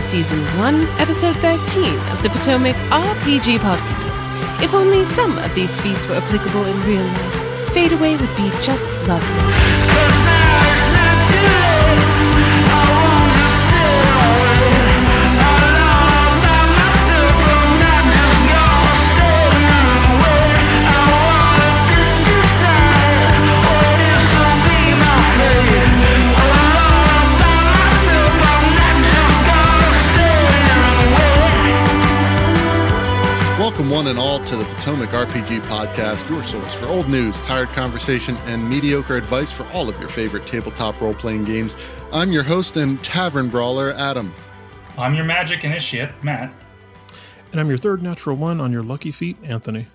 Season 1, Episode 13 of the Potomac RPG Podcast. If only some of these feats were applicable in real life, Fade Away would be just lovely. Welcome one and all to the Potomac RPG Podcast, your source for old news, tired conversation, and mediocre advice for all of your favorite tabletop role-playing games. I'm your host and tavern brawler, Adam. I'm your magic initiate, Matt. And I'm your third natural one on your lucky feat, Anthony.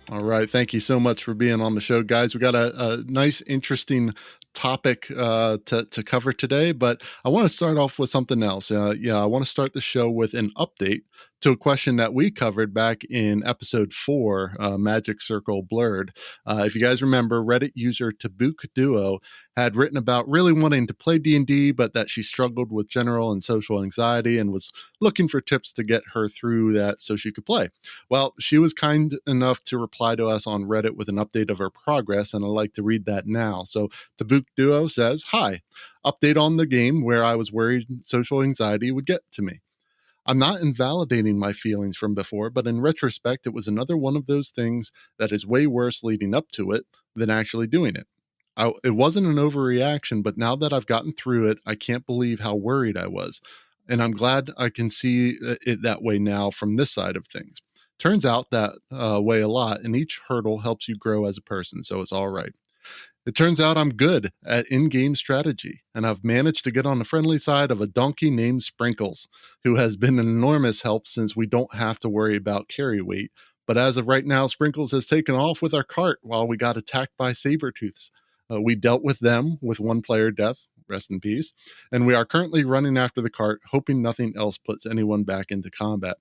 All right, thank you so much for being on the show, guys. We got a nice, interesting topic to cover today, but I want to start off with something else. I want to start the show with an update to a question that we covered back in episode 4, Magic Circle Blurred. If you guys remember, Reddit user Tabuk Duo had written about really wanting to play D&D, but that she struggled with general and social anxiety and was looking for tips to get her through that so she could play. Well, she was kind enough to reply to us on Reddit with an update of her progress, and I'd like to read that now. So Tabuk Duo says, "Hi, update on the game where I was worried social anxiety would get to me. I'm not invalidating my feelings from before, but in retrospect, it was another one of those things that is way worse leading up to it than actually doing it. It wasn't an overreaction, but now that I've gotten through it, I can't believe how worried I was. And I'm glad I can see it that way now from this side of things. Turns out that way a lot, and each hurdle helps you grow as a person, so it's all right. It turns out I'm good at in-game strategy, and I've managed to get on the friendly side of a donkey named Sprinkles, who has been an enormous help since we don't have to worry about carry weight. But as of right now, Sprinkles has taken off with our cart while we got attacked by saber-tooths. We dealt with them with one player death, rest in peace, and we are currently running after the cart, hoping nothing else puts anyone back into combat,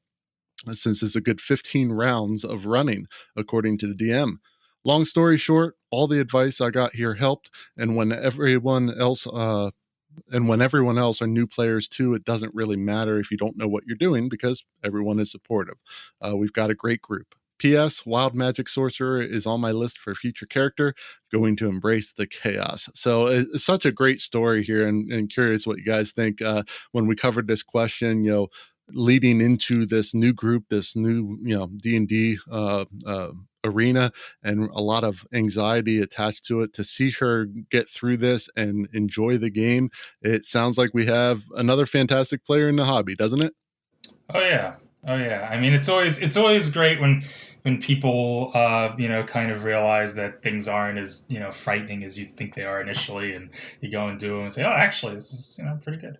since it's a good 15 rounds of running, according to the DM. Long story short, all the advice I got here helped, and when everyone else are new players too, it doesn't really matter if you don't know what you're doing because everyone is supportive. We've got a great group. P.S. Wild Magic Sorcerer is on my list for future character, going to embrace the chaos." So it's such a great story here, and curious what you guys think. When we covered this question, leading into this new group, this new, D&D arena, and a lot of anxiety attached to it, to see her get through this and enjoy the game, it sounds like we have another fantastic player in the hobby, doesn't it? Oh yeah. I mean, it's always great when people kind of realize that things aren't as frightening as you think they are initially, and you go and do them and say, oh, actually, this is pretty good.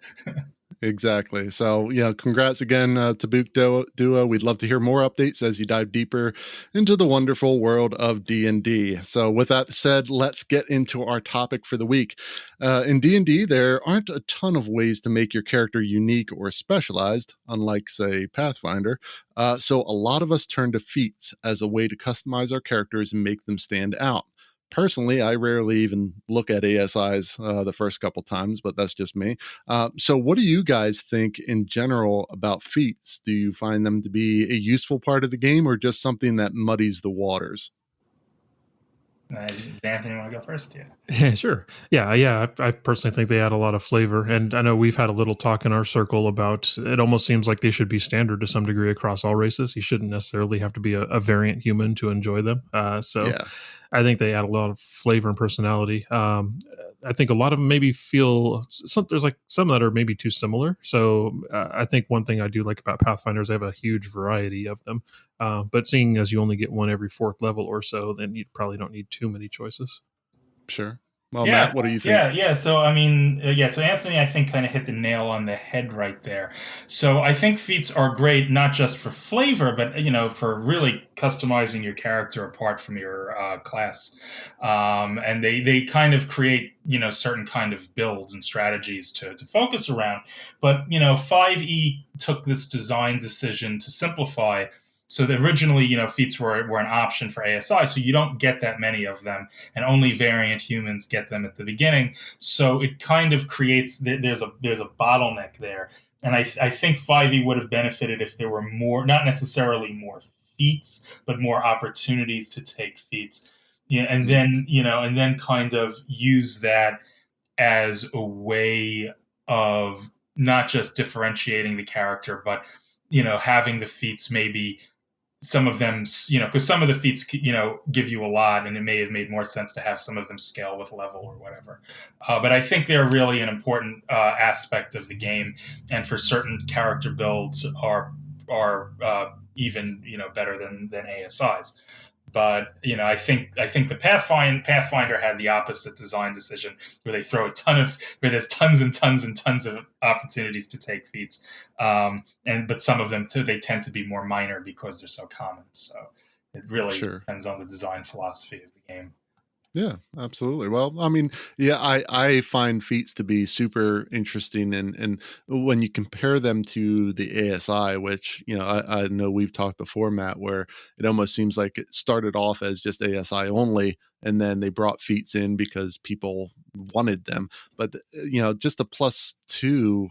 Exactly. So, congrats again to Tabuk Duo. We'd love to hear more updates as you dive deeper into the wonderful world of D&D. So with that said, let's get into our topic for the week. In D&D, there aren't a ton of ways to make your character unique or specialized, unlike, say, Pathfinder. So a lot of us turn to feats as a way to customize our characters and make them stand out. Personally, I rarely even look at ASIs the first couple times, but that's just me. So what do you guys think in general about feats? Do you find them to be a useful part of the game or just something that muddies the waters? Anthony, you want to go first? Yeah, sure. Yeah. I personally think they add a lot of flavor, and I know we've had a little talk in our circle about it. Almost seems like they should be standard to some degree across all races. You shouldn't necessarily have to be a variant human to enjoy them. I think they add a lot of flavor and personality. I think a lot of them maybe feel there's like some that are maybe too similar. So I think one thing I do like about Pathfinder is they have a huge variety of them. But seeing as you only get one every 4th level or so, then you probably don't need too many choices. Sure. Well, Matt, what do you think? Yeah. So, so Anthony, I think, kind of hit the nail on the head right there. So I think feats are great, not just for flavor, but, for really customizing your character apart from your class. And they kind of create, certain kind of builds and strategies to focus around. But, 5e took this design decision to simplify. So originally, feats were an option for ASI, so you don't get that many of them, and only variant humans get them at the beginning. So it kind of creates there's a bottleneck there And I think 5e would have benefited if there were more, not necessarily more feats, but more opportunities to take feats. Yeah, and then kind of use that as a way of not just differentiating the character, but having the feats, maybe some of them, because some of the feats give you a lot, and it may have made more sense to have some of them scale with level or whatever. But I think they're really an important aspect of the game, and for certain character builds are even better than ASIs. But I think the Pathfinder had the opposite design decision, where they throw where there's tons and tons and tons of opportunities to take feats, but some of them too, they tend to be more minor because they're so common. So it really depends on the design philosophy of the game. Yeah, absolutely. Well, I mean, yeah, I find feats to be super interesting, and when you compare them to the ASI, which I know we've talked before, Matt, where it almost seems like it started off as just ASI only, and then they brought feats in because people wanted them. But just a +2,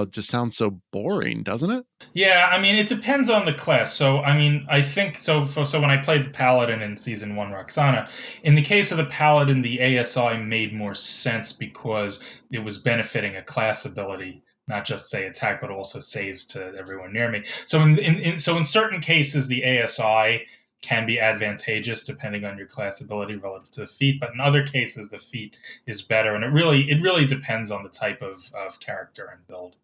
just sounds so boring, doesn't it? Yeah, I mean, it depends on the class. So, I mean, I think so when I played the Paladin in Season 1 Roxana, in the case of the Paladin, the ASI made more sense because it was benefiting a class ability, not just, say, attack, but also saves to everyone near me. So in certain cases, the ASI can be advantageous depending on your class ability relative to the feat, but in other cases, the feat is better. And it really depends on the type of character and build.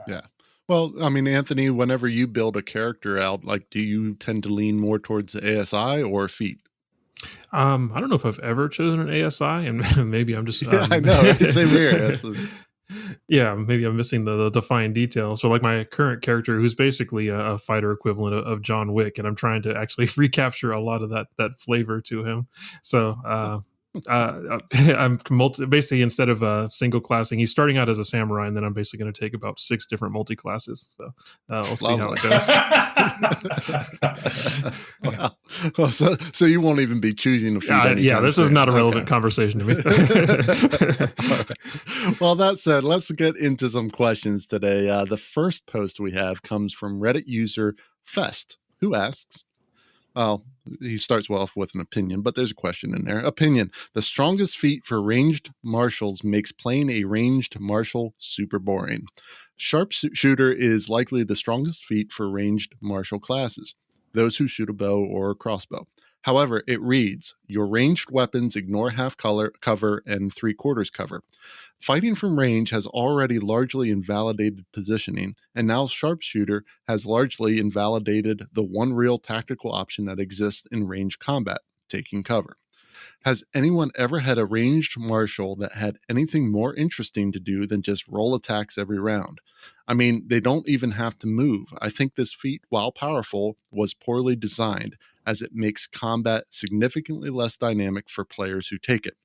Yeah. Well, I mean, Anthony, whenever you build a character out, like, do you tend to lean more towards the ASI or feat? I don't know if I've ever chosen an ASI, and maybe I'm just I know, same here. Yeah, maybe I'm missing the defined details. So, like, my current character, who's basically a fighter equivalent of John Wick, and I'm trying to actually recapture a lot of that flavor to him. So, I'm basically, instead of single classing, he's starting out as a samurai, and then I'm basically going to take about 6 different multi classes. So we'll see how it goes. Wow. Well, so you won't even be choosing a feat. Yeah, this is not a relevant conversation to me. Right. Well, that said, let's get into some questions today. The first post we have comes from Reddit user Fest, who asks, he starts well off with an opinion, but there's a question in there. Opinion: the strongest feat for ranged martials makes playing a ranged martial super boring. Sharpshooter is likely the strongest feat for ranged martial classes, those who shoot a bow or a crossbow. However, it reads, your ranged weapons ignore half cover and 3/4 cover. Fighting from range has already largely invalidated positioning, and now Sharpshooter has largely invalidated the one real tactical option that exists in ranged combat, taking cover. Has anyone ever had a ranged martial that had anything more interesting to do than just roll attacks every round? I mean, they don't even have to move. I think this feat, while powerful, was poorly designed, as it makes combat significantly less dynamic for players who take it.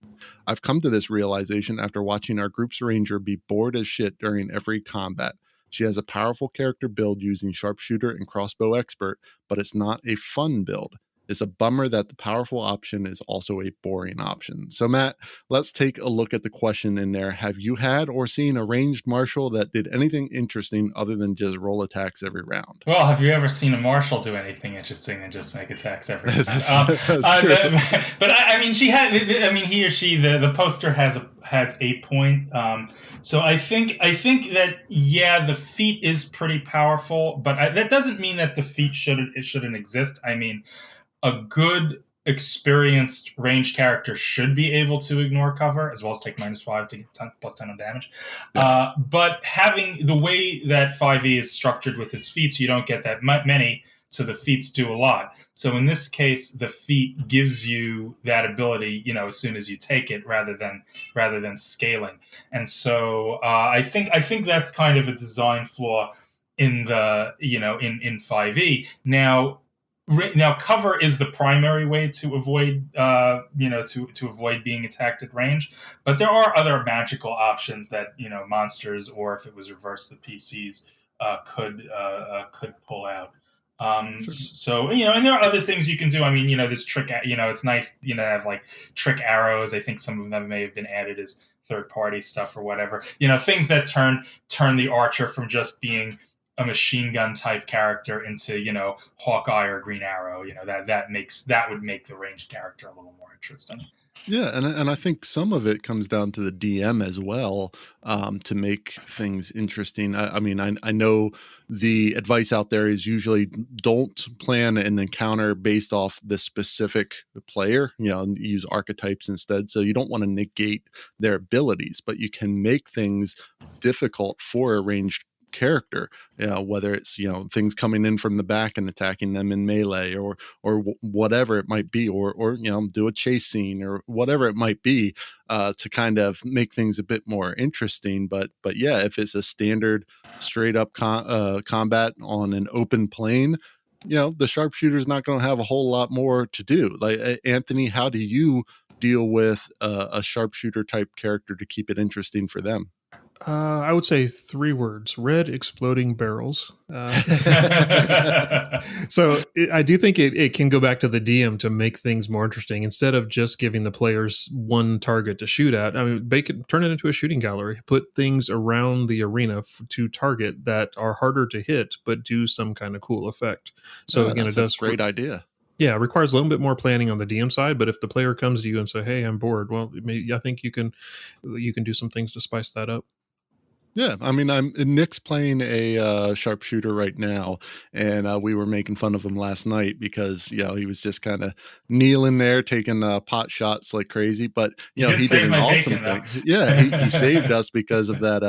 I've come to this realization after watching our group's ranger be bored as shit during every combat. She has a powerful character build using sharpshooter and crossbow expert, but it's not a fun build. It's a bummer that the powerful option is also a boring option. So, Matt, let's take a look at the question in there. Have you had or seen a ranged martial that did anything interesting other than just roll attacks every round? Well, have you ever seen a martial do anything interesting and just make attacks every round? That's true. But I mean, he or she, the poster has a point. So I think that, yeah, the feat is pretty powerful, but that doesn't mean that the feat shouldn't exist. I mean, a good experienced ranged character should be able to ignore cover as well as take -5 to get +10 on damage. Yeah. But having the way that 5e is structured with its feats, you don't get that many, so the feats do a lot. So in this case, the feat gives you that ability, as soon as you take it, rather than scaling. And so I think that's kind of a design flaw in the in 5e. Now, cover is the primary way to avoid, to avoid being attacked at range. But there are other magical options that monsters, or if it was reversed, the PCs could pull out. Sure. So and there are other things you can do. I mean, this trick. It's nice, to have like trick arrows. I think some of them may have been added as third-party stuff or whatever. Things that turn the archer from just being a machine gun type character into, Hawkeye or Green Arrow. That would make the ranged character a little more interesting. Yeah, and I think some of it comes down to the DM as well, to make things interesting. I mean, I know the advice out there is usually don't plan an encounter based off the specific player, use archetypes instead. So you don't want to negate their abilities, but you can make things difficult for a ranged character, whether it's things coming in from the back and attacking them in melee or whatever it might be, or do a chase scene or whatever it might be, to kind of make things a bit more interesting. But yeah, if it's a standard straight up combat on an open plane, the sharpshooter is not going to have a whole lot more to do. Like, Anthony, how do you deal with a sharpshooter type character to keep it interesting for them? I would say 3 words: red exploding barrels. So I do think it can go back to the DM to make things more interesting. Instead of just giving the players one target to shoot at, I mean, turn it into a shooting gallery. Put things around the arena to target that are harder to hit, but do some kind of cool effect. So again, it does a great idea. Yeah, it requires a little bit more planning on the DM side, but if the player comes to you and say, "Hey, I'm bored," well, I think you can do some things to spice that up. Yeah, I mean, Nick's playing a sharpshooter right now, and we were making fun of him last night because he was just kind of kneeling there taking pot shots like crazy. But he did an awesome thing. Yeah, he saved us because of that.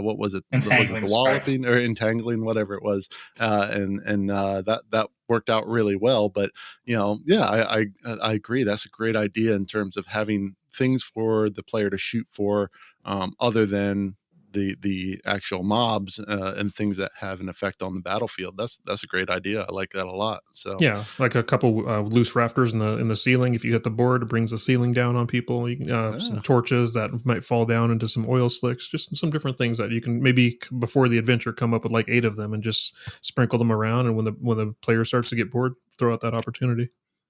What was it? Was it the walloping or entangling, whatever it was? And that worked out really well. But I agree. That's a great idea in terms of having things for the player to shoot for, other than the actual mobs and things that have an effect on the battlefield. That's a great idea. I like that a lot. So yeah, like a couple loose rafters in the ceiling. If you hit the board, it brings the ceiling down on people. You can, some torches that might fall down into some oil slicks. Just some different things that you can maybe before the adventure come up with like 8 of them and just sprinkle them around. And when the player starts to get bored, throw out that opportunity.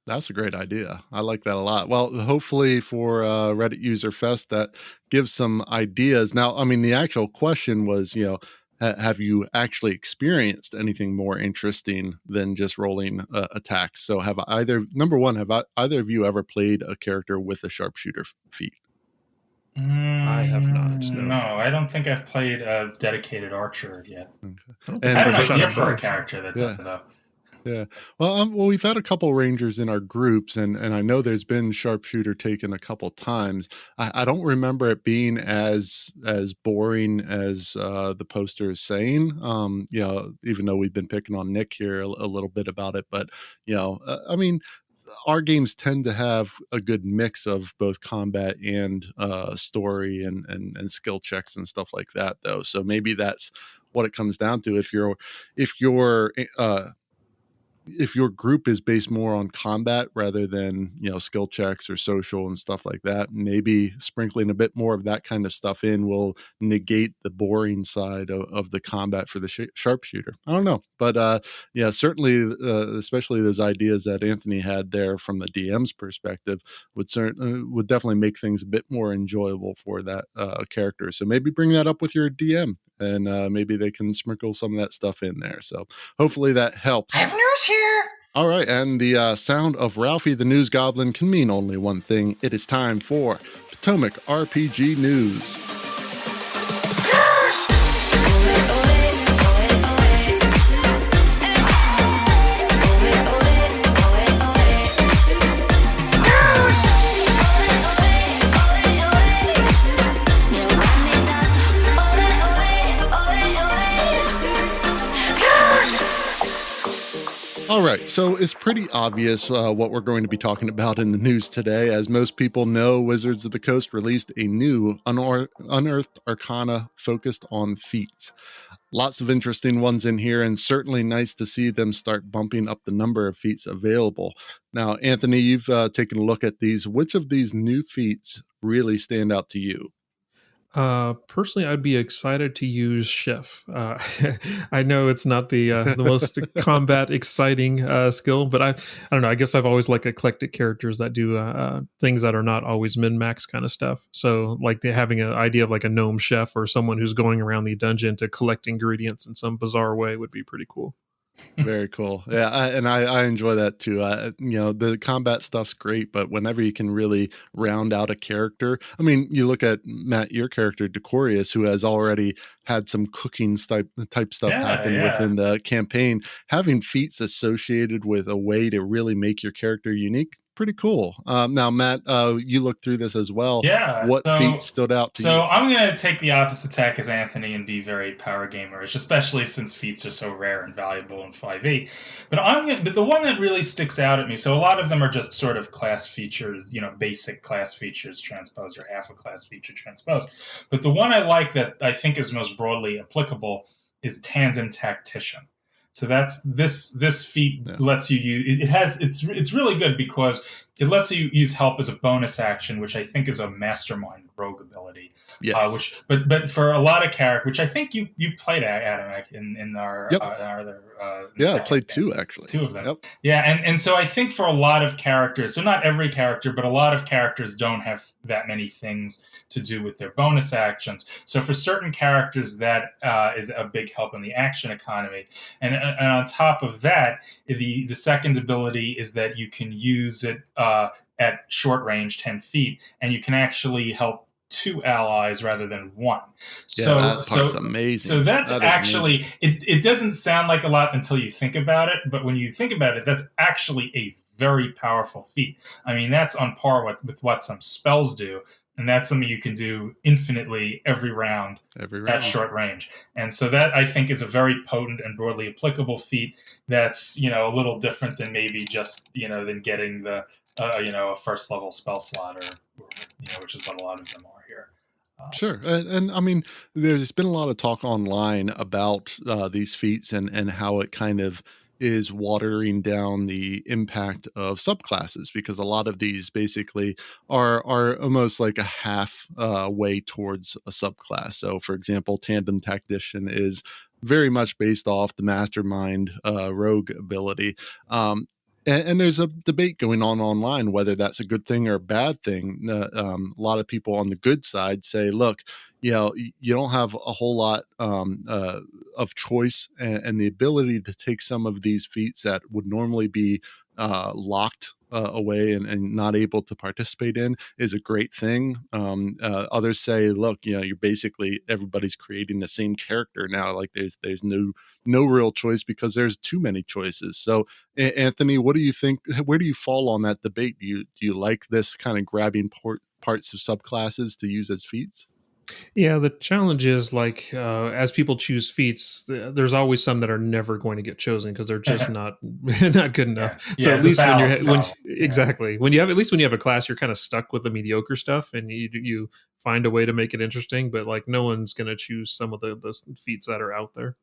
That's a great idea. I like that a lot. Well, hopefully for Reddit User Fest, that gives some ideas. Now, I mean, the actual question was, have you actually experienced anything more interesting than just rolling attacks? So number one, have either of you ever played a character with a sharpshooter feat? I have not. No, I don't think I've played a dedicated archer yet. Okay. I don't know for a character that does it up. Yeah. Well, we've had a couple Rangers in our groups, and I know there's been sharpshooter taken a couple times. I don't remember it being as boring as the poster is saying. Even though we've been picking on Nick here a little bit about it, but I mean, our games tend to have a good mix of both combat and story and skill checks and stuff like that, though. So maybe that's what it comes down to. If your group is based more on combat rather than skill checks or social and stuff like that, maybe sprinkling a bit more of that kind of stuff in will negate the boring side of the combat for the sharpshooter. I don't know, but certainly, especially those ideas that Anthony had there from the DM's perspective would definitely make things a bit more enjoyable for that character. So maybe bring that up with your DM, and maybe they can sprinkle some of that stuff in there. So hopefully that helps. I have news here. All right, and the sound of Ralphie the News Goblin can mean only one thing. It is time for Potomac RPG News. All right, so it's pretty obvious what we're going to be talking about in the news today. As most people know, Wizards of the Coast released a new Unearthed Arcana focused on feats. Lots of interesting ones in here, and certainly nice to see them start bumping up the number of feats available. Now, Anthony, you've taken a look at these. Which of these new feats really stand out to you? Personally, I'd be excited to use Chef. I know it's not the most combat exciting skill, but I don't know. I guess I've always liked eclectic characters that do things that are not always min max kind of stuff. So like having an idea of like a gnome chef or someone who's going around the dungeon to collect ingredients in some bizarre way would be pretty cool. Very cool. Yeah, I enjoy that too. The combat stuff's great, but whenever you can really round out a character, I mean, you look at Matt, your character Decorius, who has already had some cooking type stuff happen within the campaign. Having feats associated with a way to really make your character unique, pretty cool. Now, Matt, you looked through this as well. Yeah. What feat stood out to you? So I'm going to take the opposite tack as Anthony and be very power gamerish, especially since feats are so rare and valuable in 5e. But the one that really sticks out at me, so a lot of them are just sort of class features, basic class features transposed or half a class feature transposed. But the one I like that I think is most broadly applicable is Tandem Tactician. So that's this feat lets you use it's really good because it lets you use help as a bonus action, which I think is a mastermind rogue ability. Yes. But for a lot of characters, which I think you played Adam in our other I played two actually. Two of them. Yep. Yeah, and so I think for a lot of characters, so not every character, but a lot of characters don't have that many things to do with their bonus actions. So for certain characters, that is a big help in the action economy. And on top of that, the second ability is that you can use it at short range, 10 feet, and you can actually help 2 allies rather than 1. That part's amazing. So that's actually, it doesn't sound like a lot until you think about it, but when you think about it, that's actually a very powerful feat. I mean, that's on par with what some spells do. And that's something you can do infinitely every round at short range. And so that, I think, is a very potent and broadly applicable feat that's, a little different than maybe just, than getting the, a first level spell slot or which is what a lot of them are here. Sure. And I mean, there's been a lot of talk online about these feats and how it kind of is watering down the impact of subclasses, because a lot of these basically are almost like a half way towards a subclass. So for example, Tandem Tactician is very much based off the Mastermind rogue ability. And there's a debate going on online whether that's a good thing or a bad thing. A lot of people on the good side say, look, you don't have a whole lot of choice, and the ability to take some of these feats that would normally be locked away and not able to participate in is a great thing. Others say, look, you're basically, everybody's creating the same character now. Like there's no real choice because there's too many choices. So Anthony, what do you think? Where do you fall on that debate? Do you like this kind of grabbing parts of subclasses to use as feats? Yeah, the challenge is like as people choose feats, there's always some that are never going to get chosen because they're just not good enough. So at least when you have a class, you're kind of stuck with the mediocre stuff, and you find a way to make it interesting. But like no one's going to choose some of the feats that are out there.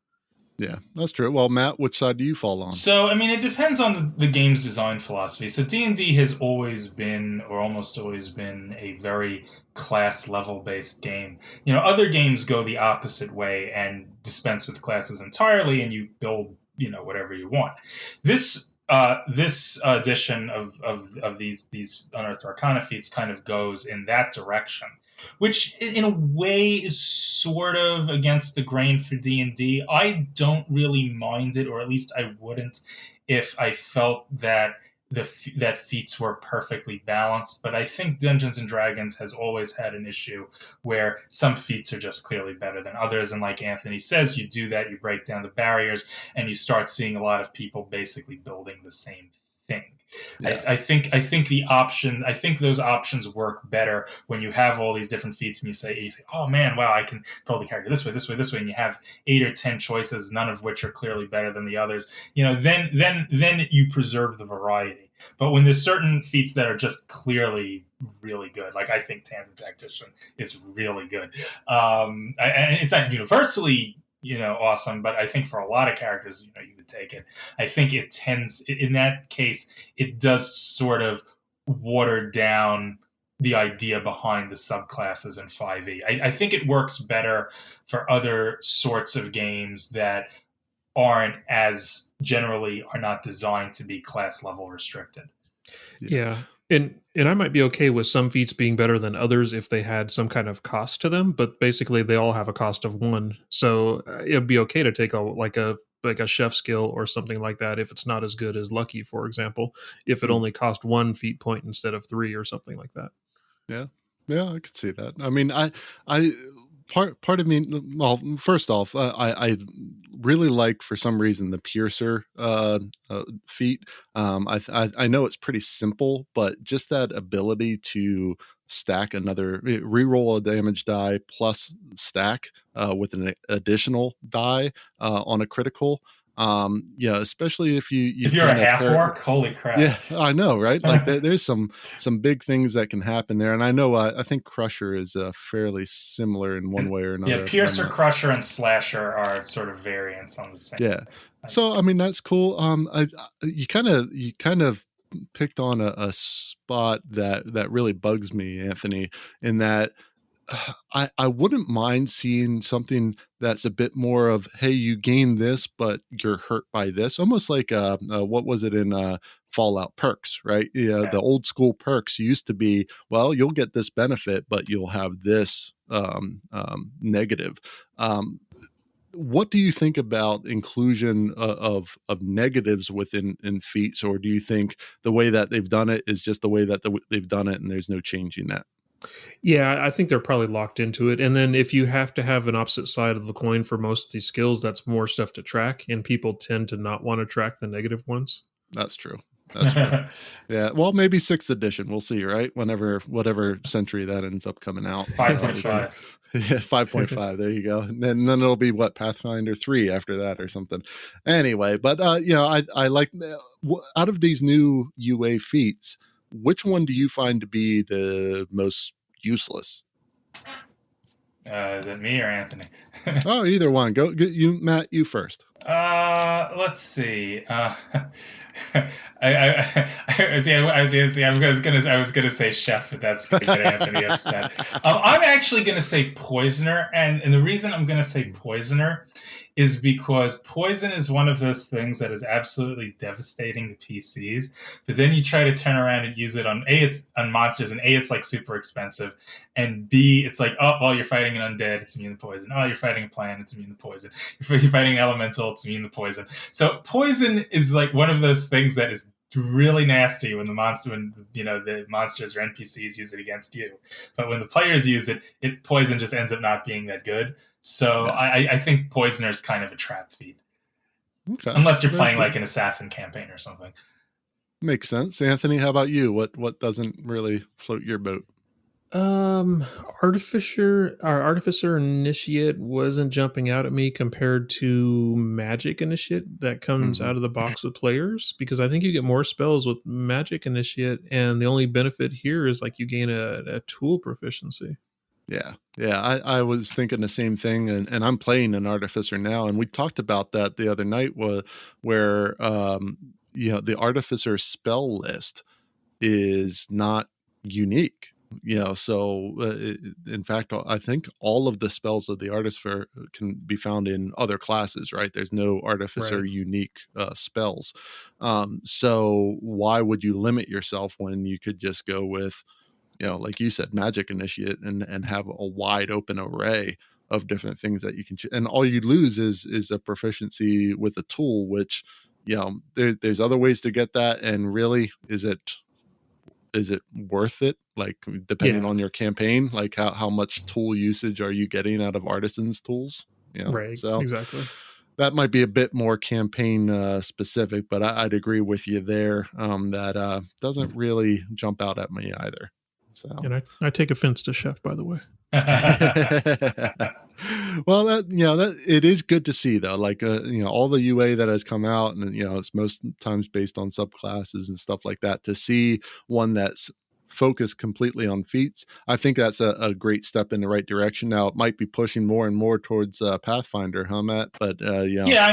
Yeah, that's true. Well, Matt, which side do you fall on? So, I mean, it depends on the game's design philosophy. So D&D has always been, or almost always been, a very class level based game. Other games go the opposite way and dispense with classes entirely, and you build, whatever you want. This edition of these Unearthed Arcana feats kind of goes in that direction, which in a way is sort of against the grain for D&D. I don't really mind it, or at least I wouldn't if I felt that that feats were perfectly balanced. But I think Dungeons & Dragons has always had an issue where some feats are just clearly better than others. And like Anthony says, you do that, you break down the barriers, and you start seeing a lot of people basically building the same thing. Yeah. I think those options work better when you have all these different feats and you say, oh man, wow, I can build the character this way, and you have 8 or 10 choices, none of which are clearly better than the others. Then you preserve the variety. But when there's certain feats that are just clearly really good, like I think Tandem Tactician is really good. And it's not universally awesome, but I think for a lot of characters, you would take it. I think it tends, in that case, it does sort of water down the idea behind the subclasses in 5e. I think it works better for other sorts of games that aren't as generally are not designed to be class level restricted. Yeah. And I might be okay with some feats being better than others if they had some kind of cost to them, but basically they all have a cost of 1. So it'd be okay to take a chef skill or something like that if it's not as good as lucky, for example, if it only cost 1 feat point instead of 3 or something like that. Yeah, I could see that. I mean, I part of me, well, first off, I really like, for some reason, the piercer feat. I know it's pretty simple, but just that ability to stack another, reroll a damage die plus stack with an additional die on a critical. Yeah, especially if if you're a half orc, holy crap. Yeah, I know, right? Like there's some big things that can happen there, and I know I think Crusher is fairly similar in one way or another. Yeah, Piercer, Crusher, and Slasher are sort of variants on the same. Yeah, so I mean that's cool. You kind of picked on a spot that really bugs me, Anthony, in that I wouldn't mind seeing something that's a bit more of, hey, you gain this, but you're hurt by this. Almost like what was it in Fallout perks, right? Yeah, the old school perks used to be, well, you'll get this benefit, but you'll have this negative. What do you think about inclusion of negatives within feats, or do you think the way that they've done it is just the way that they've done it, and there's no changing that? Yeah, I think they're probably locked into it. And then if you have to have an opposite side of the coin for most of these skills, that's more stuff to track, and people tend to not want to track the negative ones. That's true. That's true. Yeah. Well, maybe 6th edition. We'll see, right? Whatever century that ends up coming out. 5.5. Yeah, 5.5. There you go. And then it'll be what, Pathfinder 3 after that or something. Anyway, but I like, out of these new UA feats, which one do you find to be the most useless? Is it me or Anthony? Oh, either one. Go, you, Matt. You first. Let's see. I was gonna say chef, but that's gonna get Anthony upset. I'm actually gonna say poisoner, and the reason I'm gonna say poisoner is because poison is one of those things that is absolutely devastating to PCs. But then you try to turn around and use it on it's on monsters, and it's like super expensive, and B, it's like, oh, well, you're fighting an undead, it's immune to poison. Oh, you're fighting a plant, it's immune to poison. You're fighting an elemental, it's immune to poison. So poison is like one of those things that is really nasty when the monsters or NPCs use it against you. But when the players use it, poison just ends up not being that good. So yeah. I think poisoner is kind of a trap feat. Okay. Unless you're playing like an assassin campaign or something. Makes sense. Anthony, how about you? What doesn't really float your boat? Artificer Initiate wasn't jumping out at me compared to Magic Initiate that comes out of the box with players, because I think you get more spells with Magic Initiate, and the only benefit here is like you gain a tool proficiency. Yeah. I was thinking the same thing, and I'm playing an Artificer now, and we talked about that the other night where the Artificer spell list is not unique. So in fact, I think all of the spells of the Artificer can be found in other classes, right? There's no Artificer unique spells. So why would you limit yourself when you could just go with, like you said, Magic Initiate and have a wide open array of different things that you can and all you lose is a proficiency with a tool, which, there's other ways to get that. And really, is it worth it? Like, depending on your campaign, like how much tool usage are you getting out of artisans tools? Right. So exactly. That might be a bit more campaign specific, but I'd agree with you there. That doesn't really jump out at me either. So, and I take offense to chef, by the way. Well, that it is good to see though. Like all the UA that has come out, and it's most times based on subclasses and stuff like that. To see one that's focused completely on feats, I think that's a great step in the right direction. Now it might be pushing more and more towards Pathfinder, huh, Matt? But at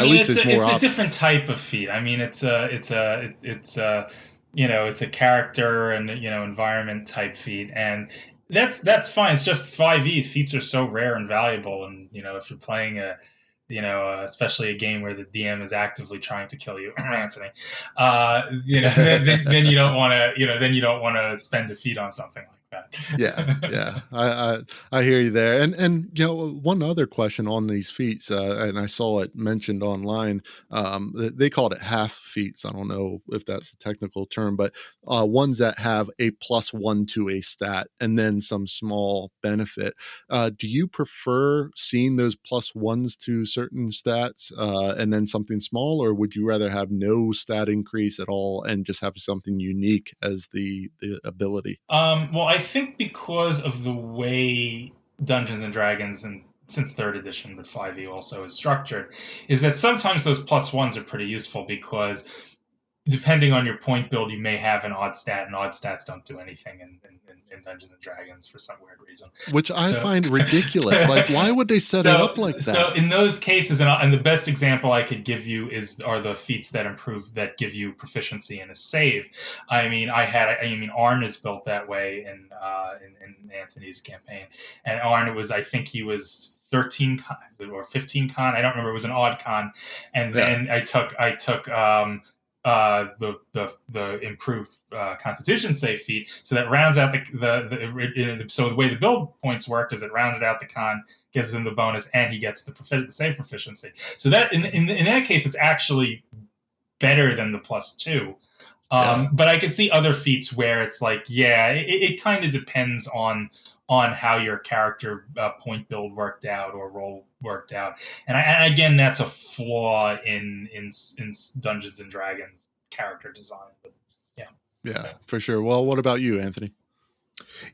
least it's a different type of feat. I mean, it's it's a character and environment type feat, and that's fine. It's just 5e. Feats are so rare and valuable, and if you're playing especially a game where the DM is actively trying to kill you, Anthony, then you don't want to spend a feat on something like that. Yeah. I hear you there. And one other question on these feats, and I saw it mentioned online. They called it half feats. I don't know if that's the technical term, but ones that have a +1 to a stat and then some small benefit. Do you prefer seeing those +1s to certain stats and then something small, or would you rather have no stat increase at all and just have something unique as the ability? Well, I think because of the way Dungeons and Dragons, and since 3rd edition, but 5e also is structured, is that sometimes those +1s are pretty useful because depending on your point build, you may have an odd stat, and odd stats don't do anything in Dungeons and Dragons for some weird reason. Which I find ridiculous. Like, why would they set it up like that? So in those cases, and the best example I could give you are the feats that give you proficiency in a save. I mean, Arn is built that way in Anthony's campaign, and Arn I think he was 13 con or 15 con. I don't remember. It was an odd con, and then I took the improved Constitution save feat, so that rounds out so the way the build points work is it rounded out the con, gives him the bonus, and he gets the save proficiency. So that in that case, it's actually better than the +2. But I could see other feats where it's like, it kind of depends on how your character point build worked out or role worked out, and again, that's a flaw in Dungeons and Dragons character design. But yeah, for sure. Well, what about you, Anthony?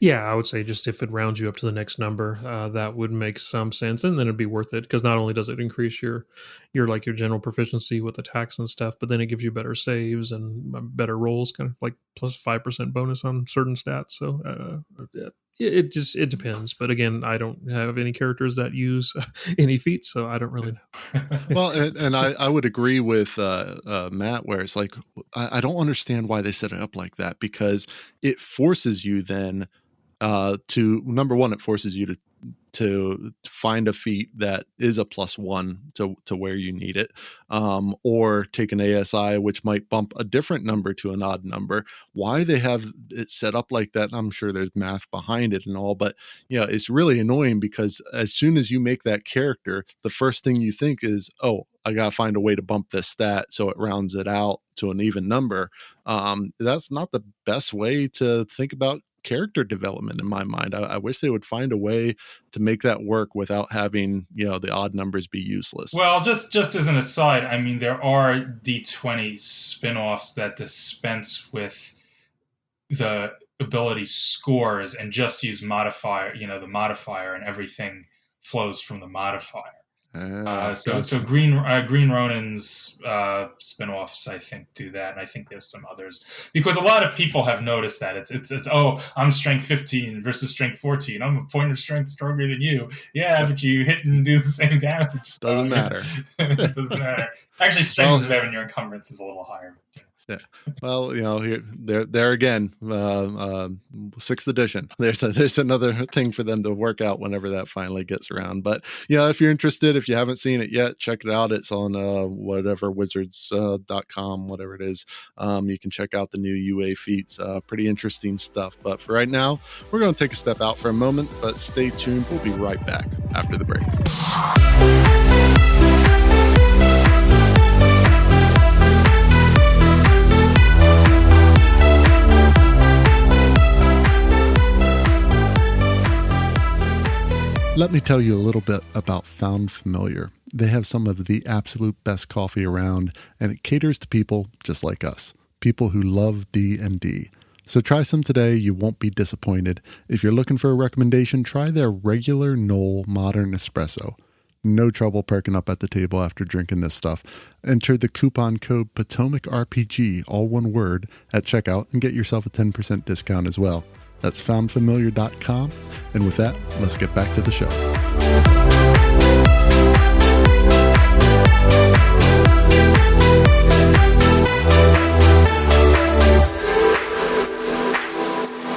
Yeah, I would say just if it rounds you up to the next number, that would make some sense, and then it'd be worth it because not only does it increase your general proficiency with attacks and stuff, but then it gives you better saves and better rolls, kind of like +5% bonus on certain stats. So it depends. But again, I don't have any characters that use any feats, so I don't really know. Well, and I would agree with Matt, where it's like, I don't understand why they set it up like that, because it forces you then to, number one, it forces you to find a feat that is a +1 to where you need it, or take an ASI, which might bump a different number to an odd number. Why they have it set up like that, I'm sure there's math behind it and all, but it's really annoying because as soon as you make that character, the first thing you think is, oh, I got to find a way to bump this stat so it rounds it out to an even number. That's not the best way to think about character development in my mind. I wish they would find a way to make that work without having the odd numbers be useless. Well, just as an aside, I mean, there are D20 spin-offs that dispense with the ability scores and just use modifier, the modifier, and everything flows from the modifier. So Green Ronin's spin-offs, I think, do that, and I think there's some others, because a lot of people have noticed that it's I'm strength 15 versus strength 14. I'm a point of strength stronger than you. Yeah, but you hit and do the same damage. Doesn't matter. It doesn't matter. Actually, strength is better, and your encumbrance is a little higher. Yeah. Well, here, there again, 6th edition. There's another thing for them to work out whenever that finally gets around. But if you're interested, if you haven't seen it yet, check it out. It's on whatever wizards.com, whatever it is. You can check out the new UA feats. Pretty interesting stuff. But for right now, we're going to take a step out for a moment. But stay tuned. We'll be right back after the break. Let me tell you a little bit about Found Familiar. They have some of the absolute best coffee around, and it caters to people just like us, people who love D&D. So try some today. You won't be disappointed. If you're looking for a recommendation, try their regular Knoll Modern Espresso. No trouble perking up at the table after drinking this stuff. Enter the coupon code Potomac RPG, all one word, at checkout and get yourself a 10% discount as well. That's foundfamiliar.com. And with that, let's get back to the show.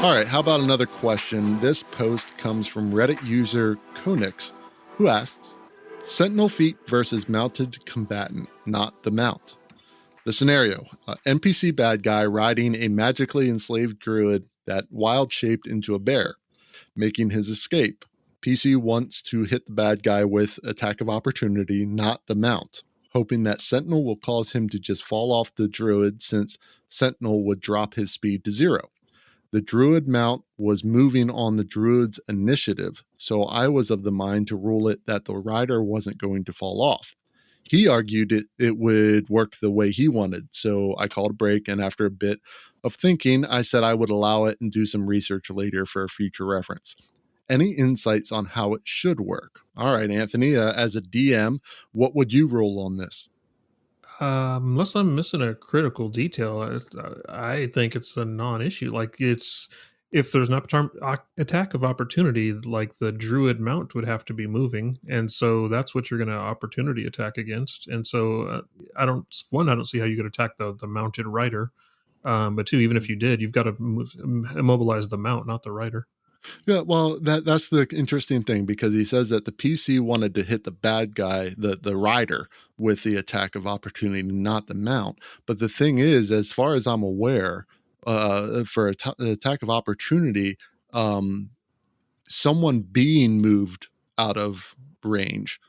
All right, how about another question? This post comes from Reddit user Konix, who asks, Sentinel feat versus mounted combatant, not the mount. The scenario, NPC bad guy riding a magically enslaved druid that wild shaped into a bear, making his escape. PC wants to hit the bad guy with attack of opportunity, not the mount, hoping that Sentinel will cause him to just fall off the druid since Sentinel would drop his speed to 0. The druid mount was moving on the druid's initiative, so I was of the mind to rule it that the rider wasn't going to fall off. He argued it would work the way he wanted, so I called a break, and after a bit of thinking, I said I would allow it and do some research later for future reference. Any insights on how it should work? All right, Anthony, as a DM, what would you rule on this? Unless I'm missing a critical detail, I think it's a non-issue. Like, it's if there's an attack of opportunity, like the druid mount would have to be moving, and so that's what you're going to opportunity attack against. And so I don't see how you could attack the mounted rider, but two, even if you did, you've got to immobilize the mount, not the rider. Yeah, well, that's the interesting thing, because he says that the PC wanted to hit the bad guy, the rider, with the attack of opportunity, not the mount. But the thing is, as far as I'm aware, for attack of opportunity, someone being moved out of range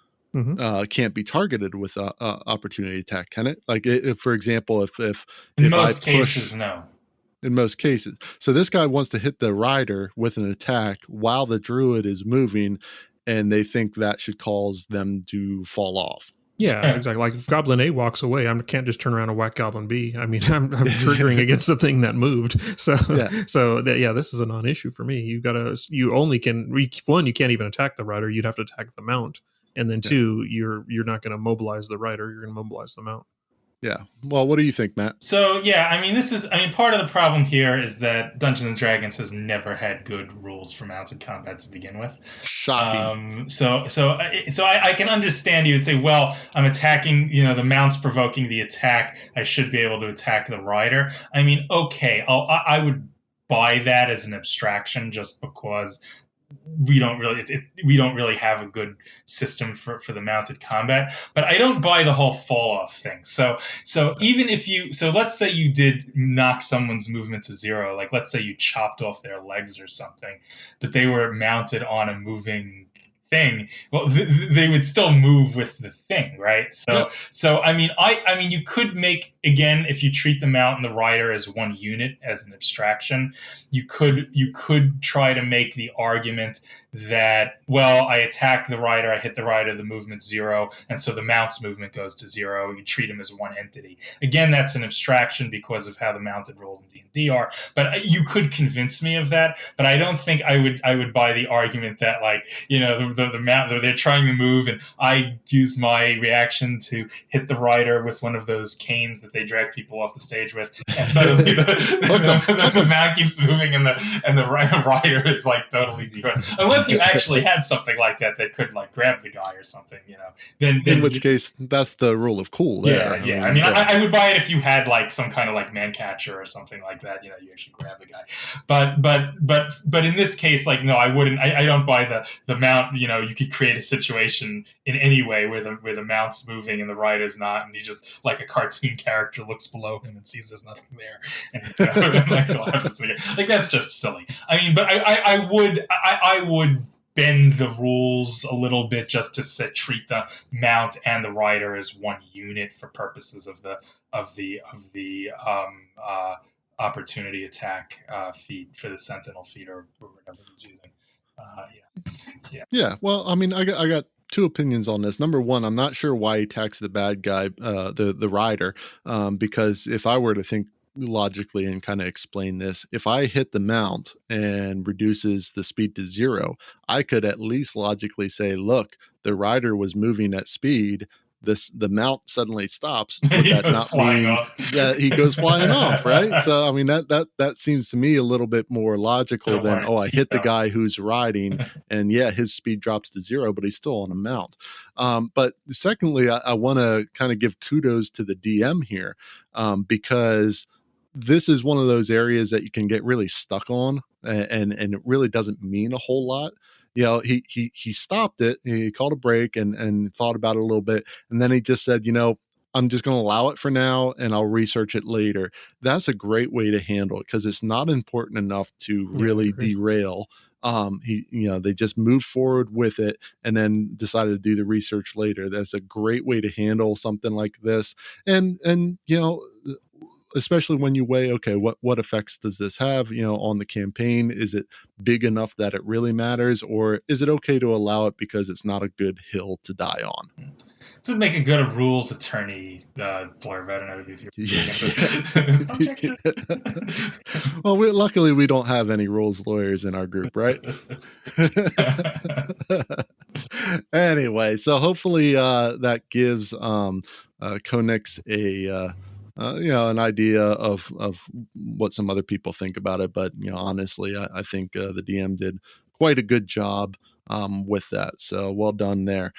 can't be targeted with a opportunity attack, can it? Like, for example, if most cases, no. In most cases. So this guy wants to hit the rider with an attack while the druid is moving, and they think that should cause them to fall off. Yeah, exactly. Like if Goblin A walks away, I can't just turn around and whack Goblin B. I mean, I'm triggering against the thing that moved. So, this is a non-issue for me. You can't even attack the rider. You'd have to attack the mount. And then two, you're not going to mobilize the rider. You're going to mobilize the mount. Yeah. Well, what do you think, Matt? So, part of the problem here is that Dungeons & Dragons has never had good rules for mounted combat to begin with. Shocking. So I can understand you would say, well, I'm attacking, the mount's provoking the attack. I should be able to attack the rider. I mean, okay, I would buy that as an abstraction just because we don't really have a good system for the mounted combat, but I don't buy the whole fall off thing. So even if let's say you did knock someone's movement to 0, like let's say you chopped off their legs or something, but they were mounted on a moving thing, well, they would still move with the thing, right? So I mean, you could make, again, if you treat the mount and the rider as one unit, as an abstraction, you could try to make the argument that, well, I attack the rider, I hit the rider, the movement's 0, and so the mount's movement goes to 0. You treat them as one entity. Again, that's an abstraction because of how the mounted rules in D&D are, but you could convince me of that. But I don't think I would buy the argument that, like, the mount, they're trying to move, and I use my reaction to hit the rider with one of those canes that they drag people off the stage with, and suddenly the mount keeps moving, and the rider is like totally depressed. Unless you actually had something like that could like grab the guy or something, Then in which case, that's the rule of cool. There. Yeah. I mean, I would buy it if you had like some kind of like man catcher or something like that. You actually grab the guy. But in this case, like, no, I wouldn't. I don't buy the mount. You could create a situation in any way where the mount's moving and the rider's not, and he just, like a cartoon character, looks below him and sees there's nothing there, and like collapses again. Like, that's just silly. I mean, but I would bend the rules a little bit just to treat the mount and the rider as one unit for purposes of the opportunity attack feat for the Sentinel feat or whatever he's using. Yeah. Well, I mean, I got two opinions on this. Number one, I'm not sure why he attacks the bad guy, the rider, because if I were to think logically and kind of explain this, if I hit the mount and reduces the speed to 0, I could at least logically say, look, the rider was moving at speed. The mount suddenly stops. Would that not mean that he goes flying off, right? So I mean, that seems to me a little bit more logical than, I hit the guy who's riding, and his speed drops to 0, but he's still on a mount. But secondly, I want to kind of give kudos to the DM here, because this is one of those areas that you can get really stuck on and it really doesn't mean a whole lot. He stopped it. He called a break and thought about it a little bit, and then he just said, I'm just going to allow it for now, and I'll research it later. That's a great way to handle it, because it's not important enough to really derail. They just moved forward with it and then decided to do the research later. That's a great way to handle something like this. And especially when you weigh, okay, what effects does this have, on the campaign? Is it big enough that it really matters, or is it okay to allow it because it's not a good hill to die on? To make a good rules attorney blurb. I don't know if you're Well, luckily we don't have any rules lawyers in our group, right? Anyway, so hopefully that gives Konix an idea of what some other people think about it. But honestly, I think the DM did quite a good job with that. So well done there.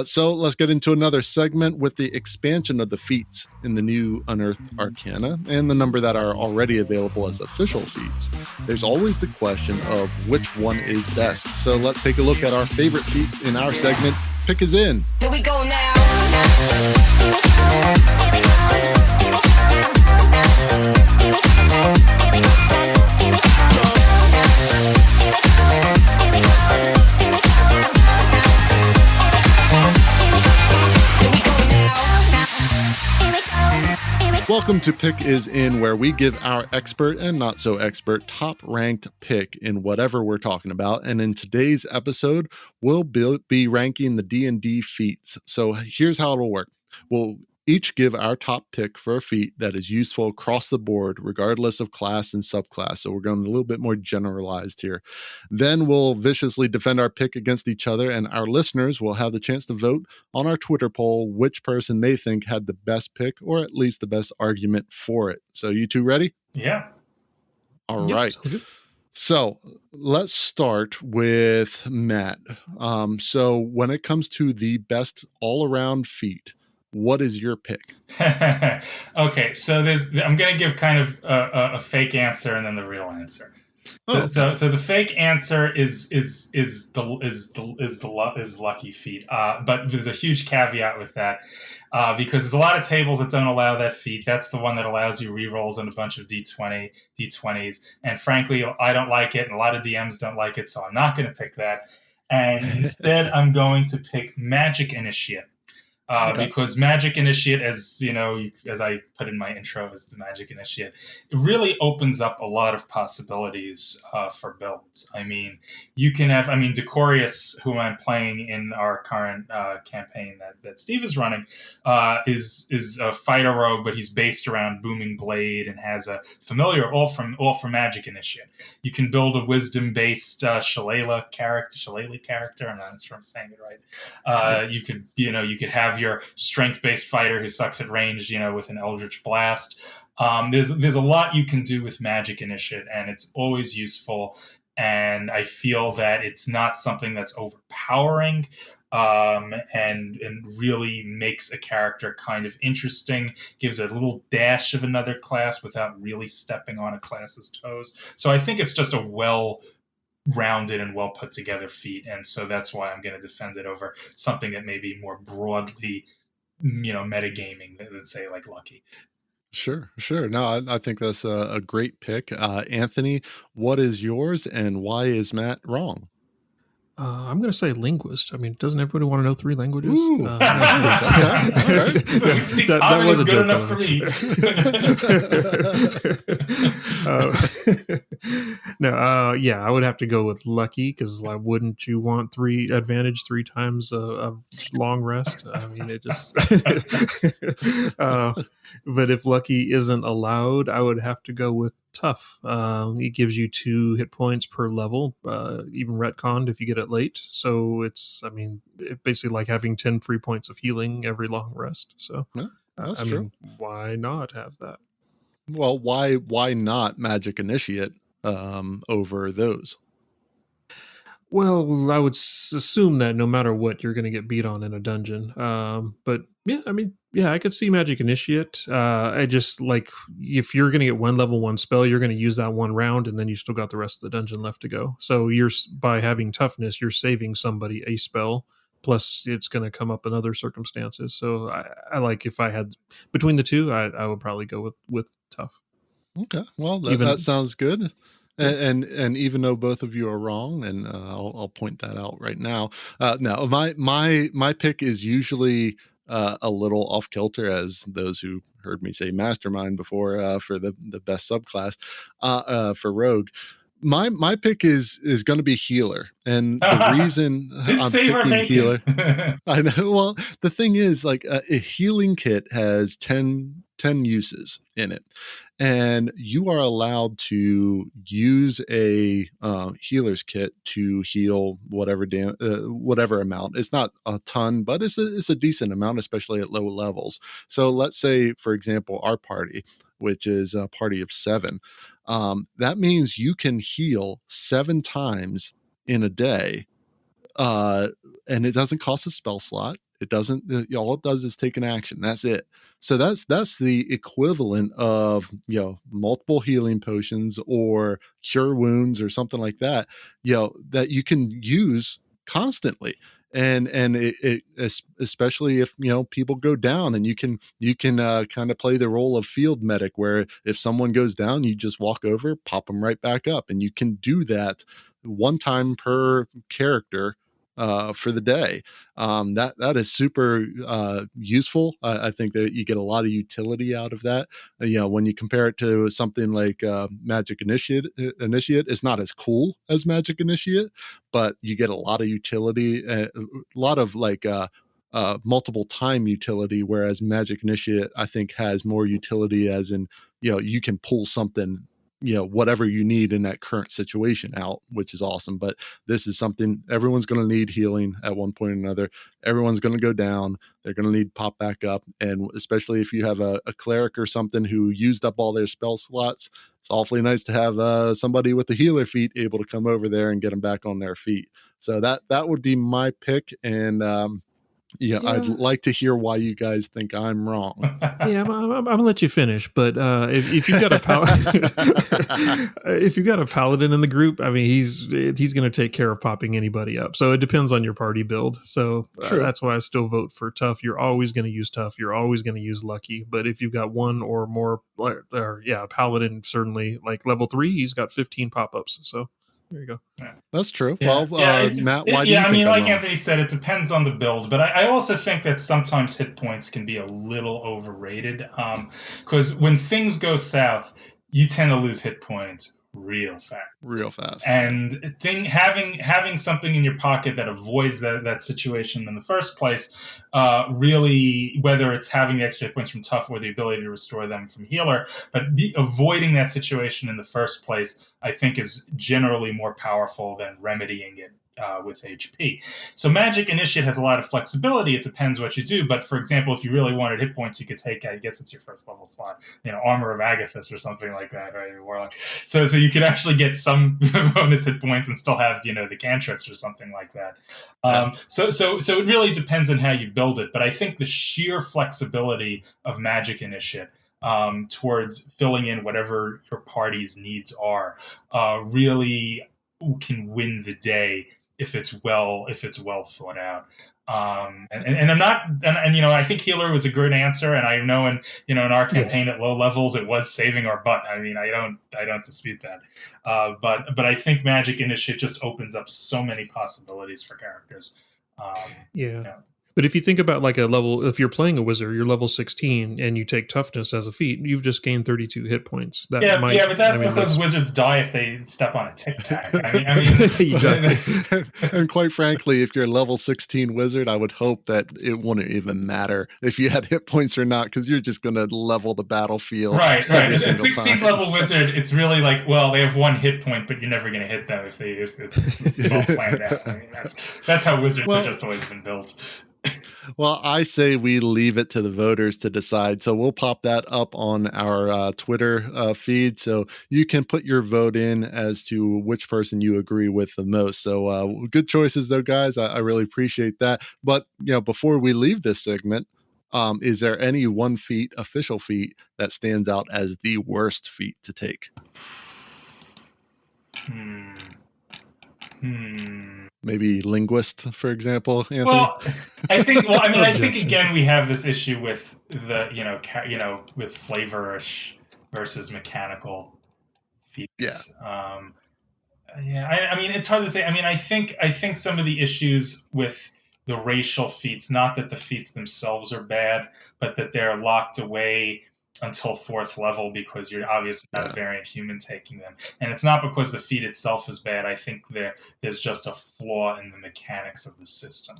So let's get into another segment with the expansion of the feats in the new Unearthed Arcana and the number that are already available as official feats. There's always the question of which one is best. So let's take a look at our favorite feats in our segment. Pick is in. Here we go now. Welcome to Pick is In, where we give our expert and not so expert top ranked pick in whatever we're talking about. And in today's episode, we'll be ranking the D&D feats. So here's how it'll work. We'll each give our top pick for a feat that is useful across the board, regardless of class and subclass. So we're going a little bit more generalized here. Then we'll viciously defend our pick against each other, and our listeners will have the chance to vote on our Twitter poll which person they think had the best pick, or at least the best argument for it. So you two ready? Yeah. All right. So let's start with Matt. So when it comes to the best all-around feat, what is your pick? Okay, so I'm going to give kind of a fake answer and then the real answer. So the fake answer is lucky feat. But there's a huge caveat with that, because there's a lot of tables that don't allow that feat. That's the one that allows you rerolls and a bunch of D20s. And frankly, I don't like it, and a lot of DMs don't like it, so I'm not going to pick that. And instead, I'm going to pick Magic Initiate. Because Magic Initiate, as I put in my intro as the Magic Initiate, it really opens up a lot of possibilities for builds. I mean, you can have, Decorius, who I'm playing in our current campaign that Steve is running, is a fighter rogue, but he's based around Booming Blade and has a familiar all from Magic Initiate. You can build a wisdom-based Shillelagh character. I'm not sure I'm saying it right. You could have your strength-based fighter who sucks at range, with an Eldritch Blast. There's a lot you can do with Magic Initiate, and it's always useful. And I feel that it's not something that's overpowering, and really makes a character kind of interesting, gives it a little dash of another class without really stepping on a class's toes. So I think it's just a well-rounded and well put together feat, and so that's why I'm going to defend it over something that may be more broadly, metagaming than say like Lucky. Sure. No, I think that's a great pick. Anthony, what is yours, and why is Matt wrong? I'm going to say linguist. I mean, doesn't everybody want to know 3 languages? Ooh. All right. that was a joke. Enough for me. I would have to go with lucky, because wouldn't you want 3 advantage 3 times a long rest? I mean, it just. But if lucky isn't allowed, I would have to go with tough. It gives you 2 hit points per level, even retconned if you get it late. So it's basically like having 10 free points of healing every long rest. So yeah, that's true. Why not have that? Well, why not Magic Initiate over those? Well, I would assume that no matter what, you're going to get beat on in a dungeon. But Yeah, I mean, yeah, I could see Magic Initiate. I just like if you're going to get one level 1 spell, you're going to use that one round, and then you still got the rest of the dungeon left to go. So you're by having toughness, you're saving somebody a spell. Plus, it's going to come up in other circumstances. So I like if I had between the two, I would probably go with tough. Okay, well that sounds good. And even though both of you are wrong, and I'll point that out right now. Now my pick is usually a little off kilter, as those who heard me say mastermind before for the best subclass for rogue. My pick is going to be healer, and the reason I'm picking healer, I know. Well, the thing is, like a healing kit has 10 uses in it, and you are allowed to use a healer's kit to heal whatever amount. It's not a ton, but it's a decent amount, especially at low levels. So let's say, for example, our party, which is a party of 7. That means you can heal 7 times in a day, and it doesn't cost a spell slot. It doesn't. All it does is take an action. That's it. So that's the equivalent of multiple healing potions or cure wounds or something like that. That you can use constantly. And it especially if people go down, and you can kind of play the role of field medic, where if someone goes down, you just walk over, pop them right back up, and you can do that one time per character for the day. That is super useful. I think that you get a lot of utility out of that. When you compare it to something like Magic Initiate, it's not as cool as Magic Initiate, but you get a lot of utility, a lot of like multiple time utility, whereas Magic Initiate, I think, has more utility as in, you can pull something, whatever you need in that current situation out, which is awesome. But this is something everyone's going to need healing at one point or another. Everyone's going to go down. They're going to need pop back up. And especially if you have a cleric or something who used up all their spell slots, it's awfully nice to have somebody with the healer feat able to come over there and get them back on their feet. So that would be my pick. And yeah, I'd like to hear why you guys think I'm wrong. Yeah, I'm gonna let you finish, but if you've got if you've got a paladin in the group, I mean, he's gonna take care of popping anybody up. So it depends on your party build. So that's why I still vote for tough. You're always gonna use tough. You're always gonna use lucky. But if you've got one or more, paladin certainly like level 3, he's got 15 pop ups. So there you go. Yeah. That's true. Yeah. Well, Matt, why do you think I'm like wrong? Anthony said, it depends on the build, but I also think that sometimes hit points can be a little overrated, because when things go south, you tend to lose hit points real fast. And having something in your pocket that avoids that situation in the first place, really, whether it's having the extra hit points from tough or the ability to restore them from healer, but avoiding that situation in the first place, I think, is generally more powerful than remedying it with HP. So Magic Initiate has a lot of flexibility. It depends what you do. But for example, if you really wanted hit points, you could take, I guess it's your first level slot, Armor of Agathis or something like that, right? Warlock. So you could actually get some bonus hit points and still have, the cantrips or something like that. So it really depends on how you build it. But I think the sheer flexibility of Magic Initiate towards filling in whatever your party's needs are really can win the day if it's well thought out. And I'm not, and I think healer was a good answer, and I know in our campaign at low levels it was saving our butt. I mean, I don't dispute that. But I think Magic Initiate just opens up so many possibilities for characters. But if you think about like if you're playing a wizard, you're level 16 and you take toughness as a feat, you've just gained 32 hit points. But that's because wizards die if they step on a tic tac. I mean exactly. And quite frankly, if you're a level 16 wizard, I would hope that it wouldn't even matter if you had hit points or not, because you're just going to level the battlefield. Right. A 16 level wizard, it's really like, well, they have 1 hit point, but you're never going to hit them if it's all planned out. I mean, that's how wizards have just always been built. Well, I say we leave it to the voters to decide. So we'll pop that up on our Twitter feed, so you can put your vote in as to which person you agree with the most. So good choices, though, guys. I really appreciate that. But before we leave this segment, Is there any one feat, official feat, that stands out as the worst feat to take? Maybe linguist, for example, Anthony. Well, I think. Well, I mean, I think Objection. again we have this issue with the with flavorish versus mechanical feats. Yeah. I mean, it's hard to say. I mean, I think some of the issues with the racial feats, not that the feats themselves are bad, but that they're locked away until 4th level because you're obviously not a variant human taking them. And it's not because the feat itself is bad. I think there's just a flaw in the mechanics of the system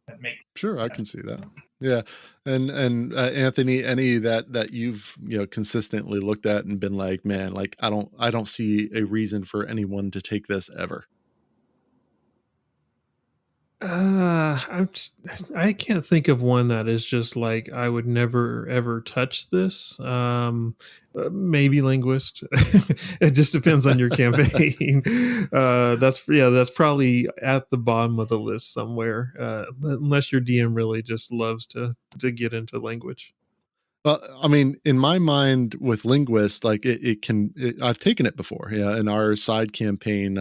that makes Sure, I can see that. Yeah, and Anthony, any that you've consistently looked at and been like, man, like I don't see a reason for anyone to take this ever. I can't think of one that is just like I would never ever touch this. Maybe linguist. It just depends on your campaign. That's probably at the bottom of the list somewhere. Unless your DM really just loves to get into language. Well, I mean, in my mind, with linguist, like I've taken it before. Yeah, in our side campaign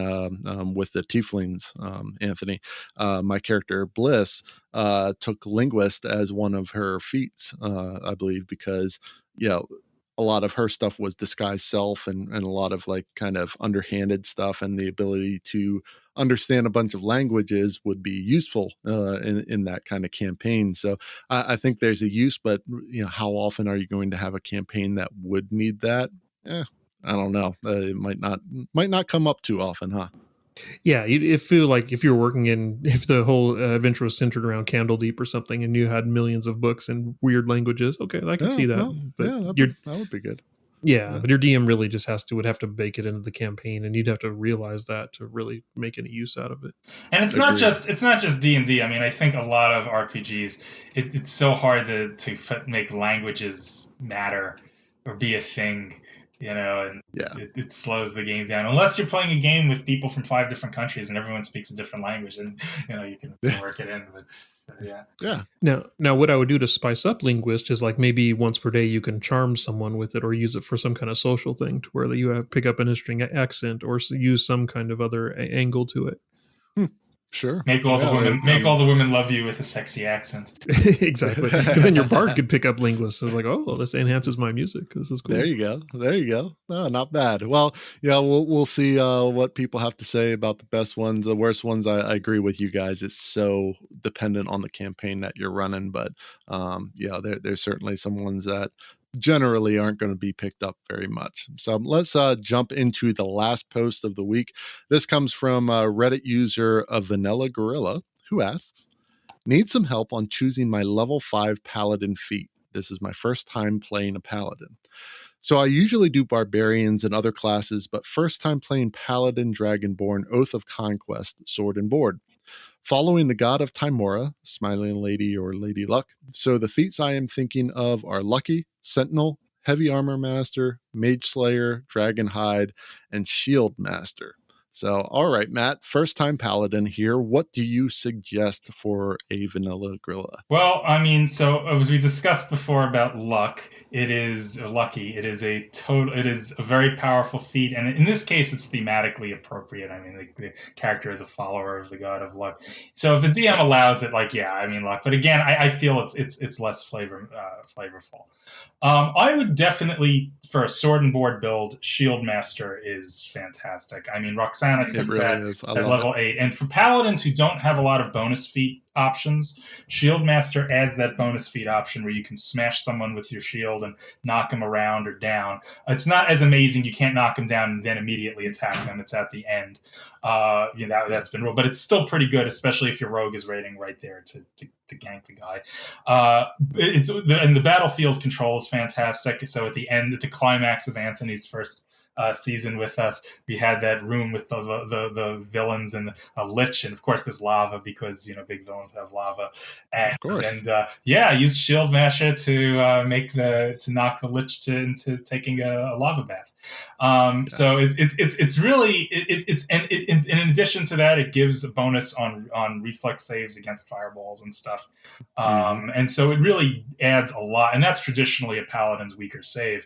with the Tieflings, Anthony, my character Bliss took linguist as one of her feats, I believe, because a lot of her stuff was disguise self and a lot of like kind of underhanded stuff, and the ability to understand a bunch of languages would be useful in that kind of campaign. So I think there's a use, but how often are you going to have a campaign that would need that? I don't know. It might not come up too often, huh? Yeah, it feel like if the whole adventure was centered around Candledeep or something, and you had millions of books in weird languages. Okay, I can see that. Well, but that would be good. Yeah, but your DM really just would have to bake it into the campaign, and you'd have to realize that to really make any use out of it. And it's not just D&D. I mean, I think a lot of RPGs, it's so hard to make languages matter or be a thing, and it slows the game down. Unless you're playing a game with people from 5 different countries and everyone speaks a different language, and you can work it in. But yeah. Now, what I would do to spice up linguist is like maybe once per day you can charm someone with it, or use it for some kind of social thing, to where you pick up an interesting accent, or use some kind of other angle to it. Sure. Make all the women love you with a sexy accent. Exactly, because then your bard could pick up linguist. It's like, oh, this enhances my music. This is cool. There you go. Oh, not bad. Well, yeah, we'll see what people have to say about the best ones. The worst ones, I agree with you guys. It's so dependent on the campaign that you're running, but there's certainly some ones that generally aren't going to be picked up very much. So let's jump into the last post of the week. This comes from Reddit user of Vanilla Gorilla, who asks, need some help on choosing my level 5 paladin feat. This is my first time playing a paladin. So I usually do barbarians and other classes, but first time playing paladin dragonborn Oath of Conquest sword and board. Following the god of Timora, Smiling Lady or Lady Luck. So the feats I am thinking of are Lucky, Sentinel, Heavy Armor Master, Mage Slayer, Dragon Hide, and Shield Master. So, all right, Matt, first time paladin here. What do you suggest for a vanilla gorilla? Well, I mean, so as we discussed before about luck, it is lucky. It is a very powerful feat, and in this case, it's thematically appropriate. I mean, the character is a follower of the god of luck. So if the DM allows it, luck. But again, I feel it's less flavorful. I would definitely, for a sword and board build, Shield Master is fantastic. I mean, Roxana took that at level 8. And for paladins who don't have a lot of bonus feat options, Shield Master adds that bonus feat option where you can smash someone with your shield and knock them around or down. It's not as amazing. You can't knock them down and then immediately attack them. It's at the end. That's been ruled. But it's still pretty good, especially if your rogue is raiding right there to gank the guy. And the battlefield control is fantastic. So at the climax of Anthony's first season with us, we had that room with the villains and a lich, and of course there's lava because big villains have lava, and Of course. I used Shield Masher to knock the lich into taking a lava bath. So it's really in addition to that, it gives a bonus on reflex saves against fireballs and stuff, and so it really adds a lot, and that's traditionally a paladin's weaker save.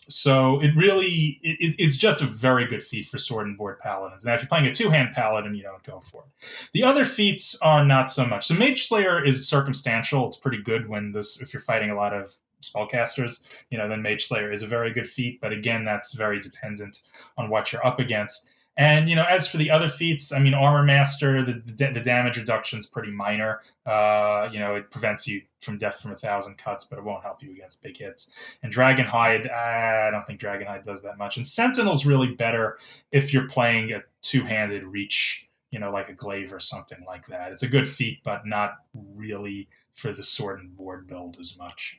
So it's just a very good feat for sword and board paladins. Now, if you're playing a two-hand paladin, you don't go for it. The other feats are not so much. So Mage Slayer is circumstantial. It's pretty good if you're fighting a lot of spellcasters, then Mage Slayer is a very good feat. But again, that's very dependent on what you're up against. And as for the other feats, Armor Master, the damage reduction is pretty minor. It prevents you from death from 1,000 cuts, but it won't help you against big hits. And Dragonhide, I don't think Dragonhide does that much. And Sentinel's really better if you're playing a two-handed reach, like a glaive or something like that. It's a good feat, but not really for the sword and board build as much.